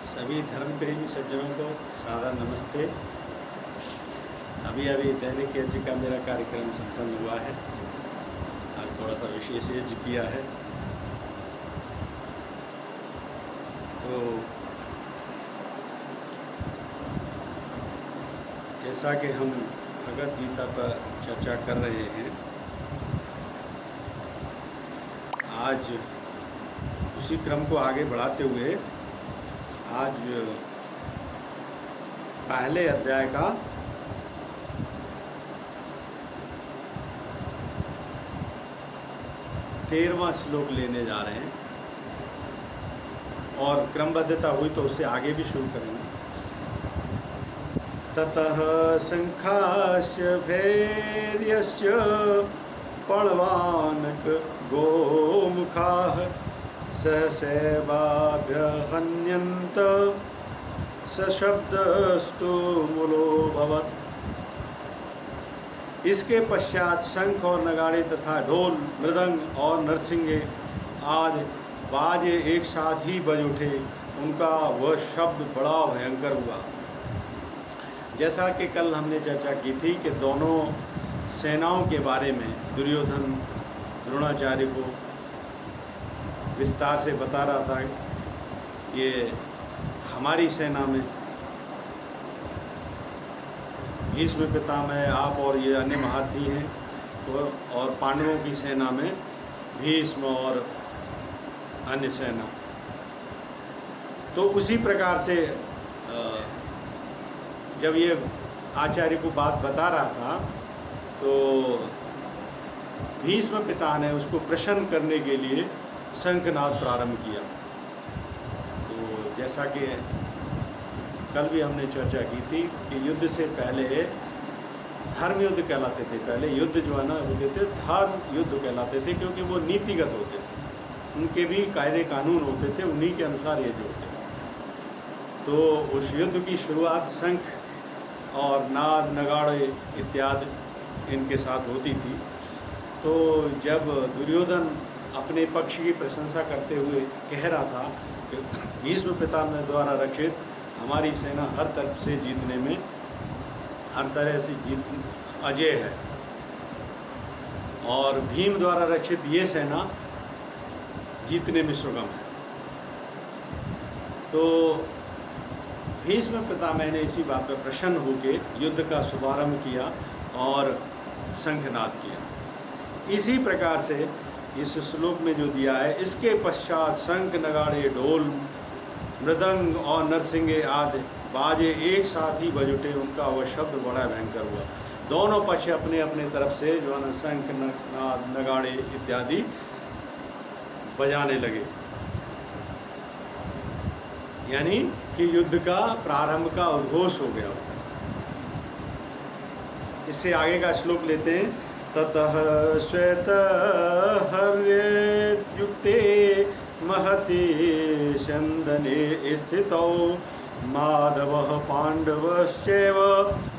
सभी धर्म प्रेमी सज्जनों को सादर नमस्ते। अभी दैनिक यज्ञ का मेरा कार्यक्रम संपन्न हुआ है। आज थोड़ा सा विशेष यज्ञ किया है। तो जैसा कि हम भगवद गीता पर चर्चा कर रहे हैं, आज उसी क्रम को आगे बढ़ाते हुए आज पहले अध्याय का 13वां श्लोक लेने जा रहे हैं और क्रमबद्धता हुई तो उससे आगे भी शुरू करेंगे। ततः शंखास्य भैर्यस्य पणवानक गोमुखाः सहसैवाभ्यहन्यन्त सशब्दस्तु मूलोऽभवत्। इसके पश्चात शंख और नगाड़े तथा ढोल, मृदंग और नरसिंगे आदि बाजे एक साथ ही बज उठे। उनका वह शब्द बड़ा भयंकर हुआ। जैसा कि कल हमने चर्चा की थी कि दोनों सेनाओं के बारे में दुर्योधन द्रोणाचार्य को विस्तार से बता रहा था कि हमारी सेना में भीष्म पितामह, आप और ये अन्य महारथी हैं, और पांडवों की सेना में भीष्म और अन्य सेना। तो उसी प्रकार से जब ये आचार्य को बात बता रहा था तो भीष्म पिता ने उसको प्रसन्न करने के लिए शंखनाद प्रारंभ किया। तो जैसा कि कल भी हमने चर्चा की थी कि युद्ध से पहले धर्म युद्ध कहलाते थे। पहले युद्ध जो है ना होते थे धर्म युद्ध कहलाते थे, क्योंकि वो नीतिगत होते थे, उनके भी कायदे कानून होते थे, उन्हीं के अनुसार ये जो होते थे। तो उस युद्ध की शुरुआत शंख और नाद, नगाड़े इत्यादि इनके साथ होती थी। तो जब दुर्योधन अपने पक्ष की प्रशंसा करते हुए कह रहा था कि भीष्म पितामह द्वारा रक्षित हमारी सेना हर तरफ से जीतने में, हर तरह से जीत अजय है, और भीम द्वारा रक्षित ये सेना जीतने में सुगम है। तो भीष्म पितामह ने इसी बात पर प्रसन्न होकर युद्ध का शुभारंभ किया और शंखनाद किया। इसी प्रकार से इस श्लोक में जो दिया है, इसके पश्चात शंख, नगाड़े, ढोल, मृदंग और नरसिंगे आदि बाजे एक साथ ही बज उठे। उनका वह शब्द बड़ा भयंकर हुआ। दोनों पक्ष अपने अपने तरफ से जो है ना शंख, नाद, नगाड़े इत्यादि बजाने लगे, यानी कि युद्ध का प्रारंभ का उद्घोष हो गया। इससे आगे का श्लोक लेते हैं। ततः श्वेतहर्ययुक्ते महति स्यन्दने स्थितौ माधवः पाण्डवश्चैव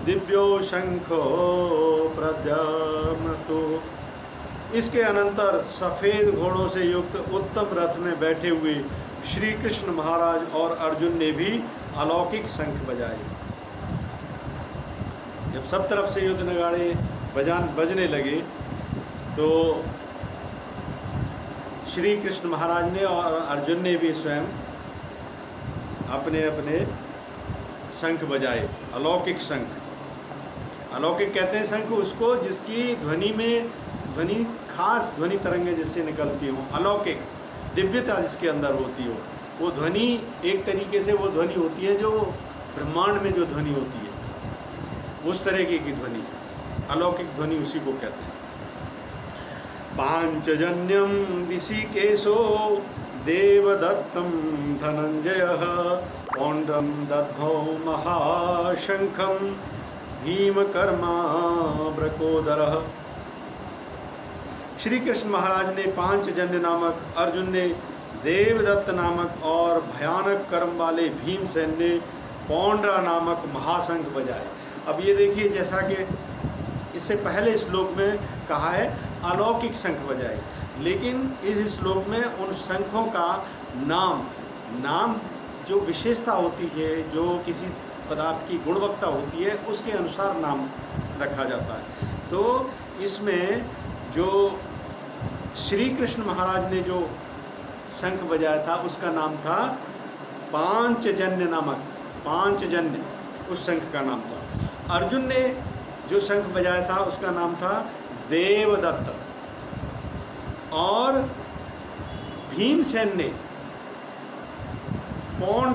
दिव्यो शंखो प्रद्युम्नो। इसके अनंतर सफ़ेद घोड़ों से युक्त उत्तम रथ में बैठे हुए श्री कृष्ण महाराज और अर्जुन ने भी अलौकिक शंख बजाए। जब सब तरफ से युद्ध नगाड़े बजने लगे तो श्री कृष्ण महाराज ने और अर्जुन ने भी स्वयं अपने अपने शंख बजाए, अलौकिक शंख। अलौकिक कहते हैं शंख उसको जिसकी ध्वनि खास ध्वनि तरंगें जिससे निकलती हो, अलौकिक दिव्यता जिसके अंदर होती हो। वो ध्वनि एक तरीके से वो ध्वनि होती है जो ब्रह्मांड में जो ध्वनि होती है, उस तरह की ध्वनि, अलौकिक ध्वनि उसी को कहते हैं। पांचजन्यम ऋषिकेशो देवदत्तम धनंजयः पौंड्रम दद्भौ महाशंखम भीमकर्मा ब्रकोदरः। श्री कृष्ण महाराज ने पांचजन्य नामक, अर्जुन ने देवदत्त नामक और भयानक कर्म वाले भीमसेन ने पौंड्रा नामक महाशंख बजाए। अब ये देखिए, जैसा कि इससे पहले श्लोक में कहा है अलौकिक शंख बजाए, लेकिन इस श्लोक में उन शंखों का नाम जो विशेषता होती है, जो किसी पदार्थ की गुणवत्ता होती है, उसके अनुसार नाम रखा जाता है। तो इसमें जो श्री कृष्ण महाराज ने जो शंख बजाया था उसका नाम था पांचजन्य नामक, पांचजन्य उस शंख का नाम था। अर्जुन ने जो शंख बजाया था उसका नाम था देवदत्त, और भीमसेन ने पौंड